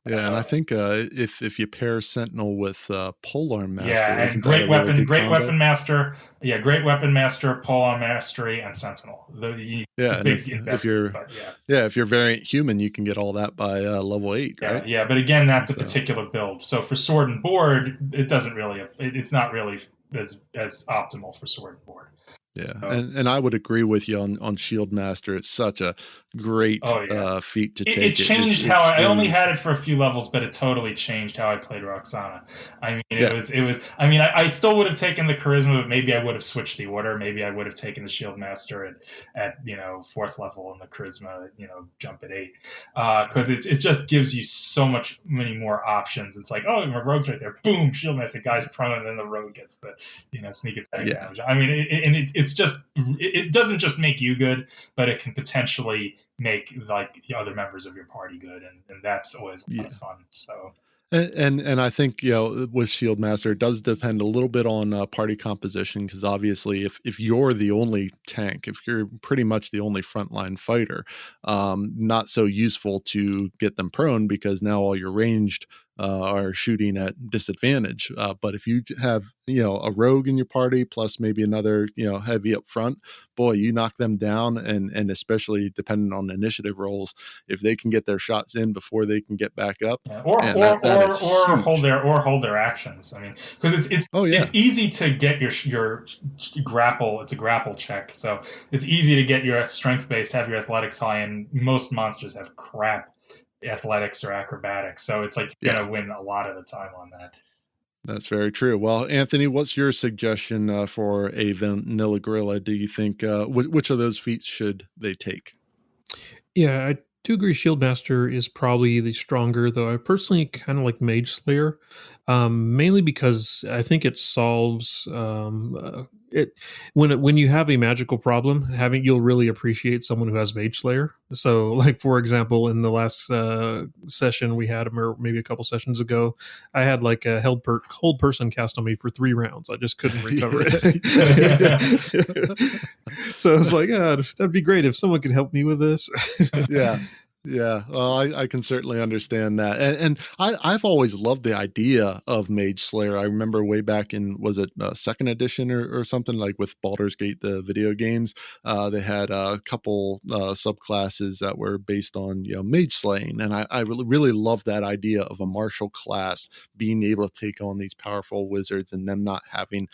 And I think if you pair Sentinel with Polearm Master, and great weapon master, great weapon master, Polearm Mastery, and Sentinel. If you're variant human, you can get all that by level 8, right? Yeah, but again, that's a particular build. So for sword and board, it's not really as optimal for sword and board. Yeah, and I would agree with you on Shield Master. It's such a great feat to take. It changed how I only had it for a few levels, but it totally changed how I played Roxana. It was. I still would have taken the charisma, but maybe I would have switched the order. Maybe I would have taken the Shield Master at 4th level and the charisma jump at 8, because it just gives you many more options. It's like, oh, my rogue's right there, boom, Shield Master, guy's prone, and then the rogue gets the sneak attack damage. It doesn't just make you good, but it can potentially make the other members of your party good, and that's always a lot of fun. So. And I think with Shield Master, it does depend a little bit on party composition, because obviously if you're the only tank, if you're pretty much the only frontline fighter, not so useful to get them prone, because now all your ranged are shooting at disadvantage. But if you have a rogue in your party plus maybe another heavy up front, boy, you knock them down, and especially depending on initiative rolls, if they can get their shots in before they can get back up, or hold their actions. Because it's easy to get your grapple. It's a grapple check, so it's easy to get your strength based, have your athletics high, and most monsters have crap athletics or acrobatics, so it's like you're gonna win a lot of the time on that. That's very true. Well, Anthony, what's your suggestion for a vanilla gorilla? Do you think which of those feats should they take? Yeah, I do agree Shield Master is probably the stronger, though I personally kind of like Mage Slayer, mainly because I think it solves when you have a magical problem, you'll really appreciate someone who has Mage Slayer. So, like, for example, in the last session we had, or maybe a couple sessions ago, I had like a hold person cast on me for 3 rounds. I just couldn't recover it. So I was like, that'd be great if someone could help me with this. Yeah, well, I can certainly understand that, and I've always loved the idea of Mage Slayer. I remember way back in, was it 2nd edition or something, like with Baldur's Gate, the video games, they had a couple subclasses that were based on mage slaying, and I really love that idea of a martial class being able to take on these powerful wizards and them not having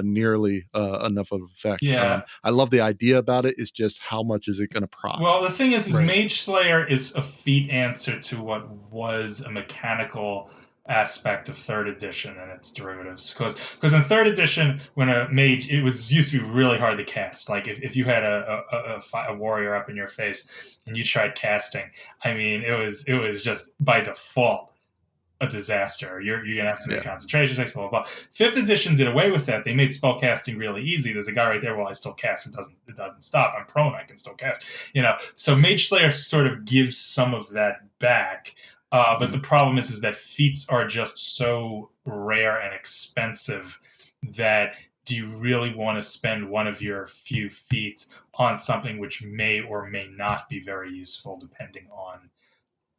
nearly enough of effect. I love the idea about it. It's just how much is it going to proc? Well, the thing is Mage Slayer is a feat answer to what was a mechanical aspect of 3rd edition and its derivatives. Because in 3rd edition, when a mage, it used to be really hard to cast. Like if you had a warrior up in your face and you tried casting, it was just by default a disaster. You're gonna have to make concentration checks, blah blah blah. 5th edition did away with that. They made spell casting really easy. There's a guy right there. Well, I still cast. It doesn't stop. I'm prone. I can still cast. So Mage Slayer sort of gives some of that back. But the problem is that feats are just so rare and expensive that do you really want to spend one of your few feats on something which may or may not be very useful, depending on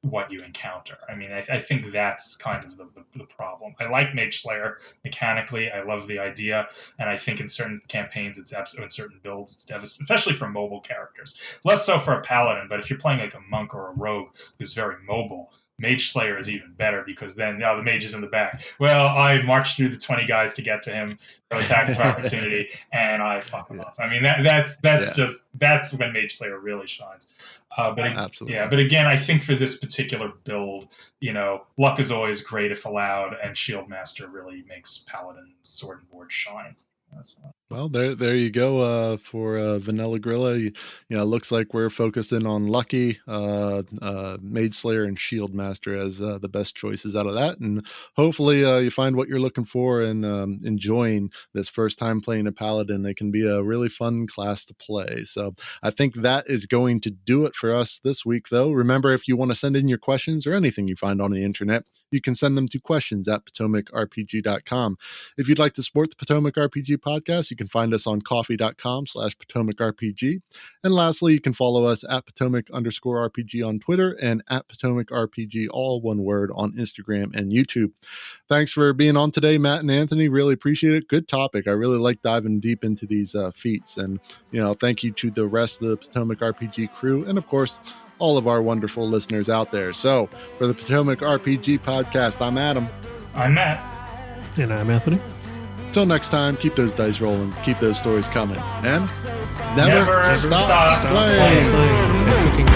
what you encounter. I mean, I think that's kind of the problem. I like Mage Slayer mechanically. I love the idea, and I think in certain campaigns, in certain builds, it's devastating, especially for mobile characters. Less so for a paladin, but if you're playing like a monk or a rogue who's very mobile, Mage Slayer is even better, because then now the mage is in the back. Well, I marched through the 20 guys to get to him for attacks of opportunity, and I fuck him off. I mean, that's when Mage Slayer really shines. Absolutely. Yeah, but again, I think for this particular build, luck is always great if allowed, and Shieldmaster really makes Paladin's sword and board shine. Well, there you go. For Vanilla Grilla, looks like we're focusing on Lucky, Mage Slayer, and Shield Master as the best choices out of that, and hopefully you find what you're looking for and enjoying this first time playing a Paladin. They can be a really fun class to play. So I think that is going to do it for us this week, though. Remember, if you want to send in your questions or anything you find on the internet, you can send them to questions@PotomacRPG.com. If you'd like to support the Potomac RPG podcast, you can find us on coffee.com/PotomacRPG. And lastly, you can follow us at Potomac_RPG on Twitter and at PotomacRPG, all one word, on Instagram and YouTube. Thanks for being on today, Matt and Anthony. Really appreciate it. Good topic. I really like diving deep into these feats. And, thank you to the rest of the Potomac RPG crew. And of course, all of our wonderful listeners out there. So for the Potomac RPG podcast, I'm Adam. I'm Matt. And I'm Anthony. Till next time, keep those dice rolling, keep those stories coming, and never stop playing. And cooking.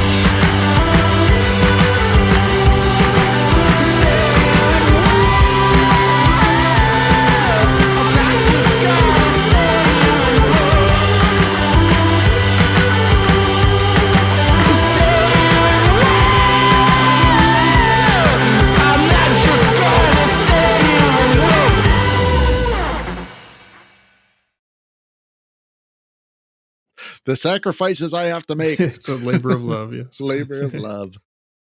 The sacrifices I have to make. It's a labor of love, yes. Labor of love.